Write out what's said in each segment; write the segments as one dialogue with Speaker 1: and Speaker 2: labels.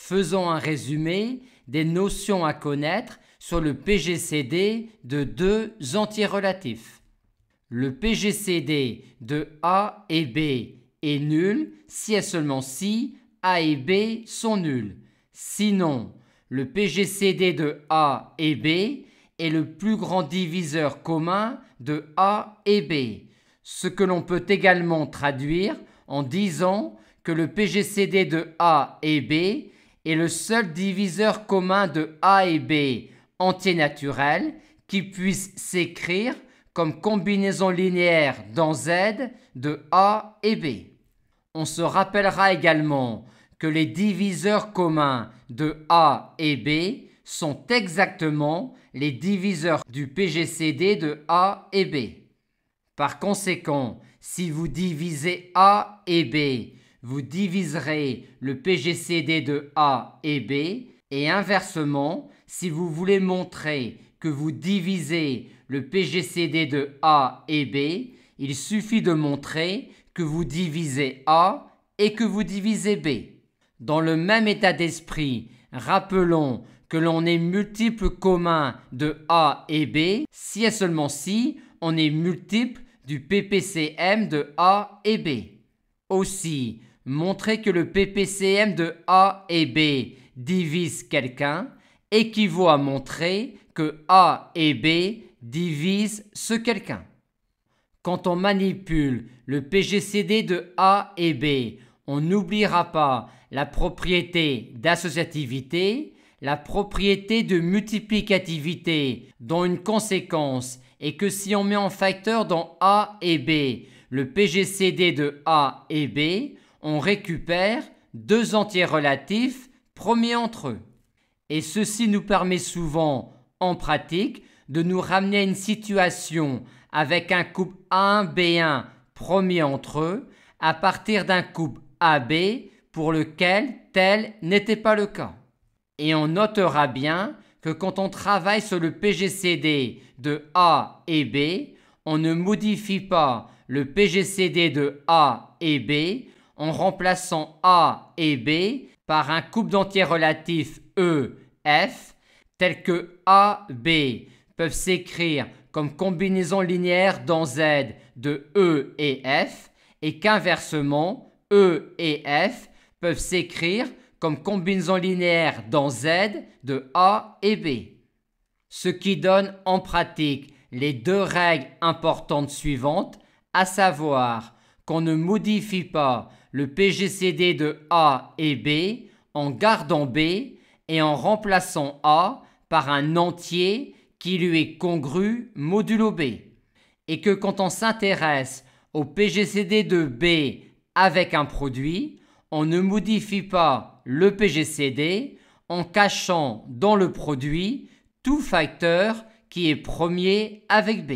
Speaker 1: Faisons un résumé des notions à connaître sur le PGCD de deux entiers relatifs. Le PGCD de A et B est nul si et seulement si A et B sont nuls. Sinon, le PGCD de A et B est le plus grand diviseur commun de A et B, ce que l'on peut également traduire en disant que le PGCD de A et B est le seul diviseur commun de A et B entier naturel qui puisse s'écrire comme combinaison linéaire dans Z de A et B. On se rappellera également que les diviseurs communs de A et B sont exactement les diviseurs du PGCD de A et B. Par conséquent, si vous divisez A et B, vous diviserez le PGCD de A et B, et inversement, si vous voulez montrer que vous divisez le PGCD de A et B, il suffit de montrer que vous divisez A et que vous divisez B. Dans le même état d'esprit, rappelons que l'on est multiple commun de A et B si et seulement si on est multiple du PPCM de A et B. Aussi, montrer que le PPCM de A et B divise quelqu'un équivaut à montrer que A et B divisent ce quelqu'un. Quand on manipule le PGCD de A et B, on n'oubliera pas la propriété d'associativité, la propriété de multiplicativité, dont une conséquence est que si on met en facteur dans A et B le PGCD de A et B, on récupère deux entiers relatifs premiers entre eux. Et ceci nous permet souvent, en pratique, de nous ramener à une situation avec un couple A1-B1 premier entre eux, à partir d'un couple AB pour lequel tel n'était pas le cas. Et on notera bien que quand on travaille sur le PGCD de A et B, on ne modifie pas le PGCD de A et B en remplaçant A et B par un couple d'entiers relatifs E, F, tels que A, B peuvent s'écrire comme combinaison linéaire dans Z de E et F, et qu'inversement, E et F peuvent s'écrire comme combinaison linéaire dans Z de A et B. Ce qui donne en pratique les deux règles importantes suivantes, à savoir qu'on ne modifie pas le PGCD de A et B en gardant B et en remplaçant A par un entier qui lui est congru modulo B. Et que quand on s'intéresse au PGCD de B avec un produit, on ne modifie pas le PGCD en cachant dans le produit tout facteur qui est premier avec B.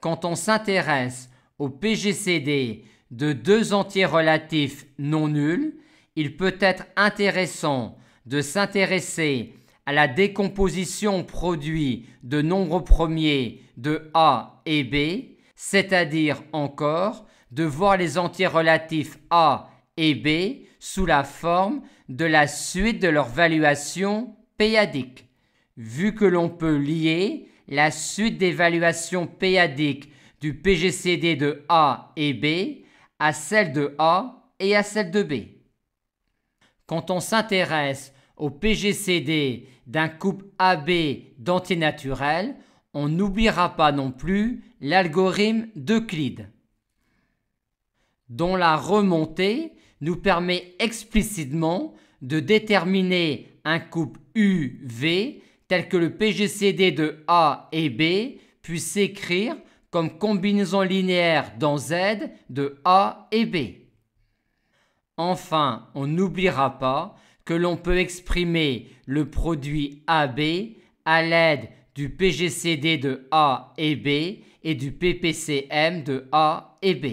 Speaker 1: Quand on s'intéresse au PGCD de deux entiers relatifs non nuls, il peut être intéressant de s'intéresser à la décomposition produit de nombres premiers de A et B, c'est-à-dire encore de voir les entiers relatifs A et B sous la forme de la suite de leur valuation p-adique, vu que l'on peut lier la suite des valuations p-adiques du PGCD de A et B à celle de A et à celle de B. Quand on s'intéresse au PGCD d'un couple AB d'entiers naturels, on n'oubliera pas non plus l'algorithme d'Euclide, dont la remontée nous permet explicitement de déterminer un couple UV tel que le PGCD de A et B puisse s'écrire comme combinaison linéaire dans Z de A et B. Enfin, on n'oubliera pas que l'on peut exprimer le produit AB à l'aide du PGCD de A et B et du PPCM de A et B.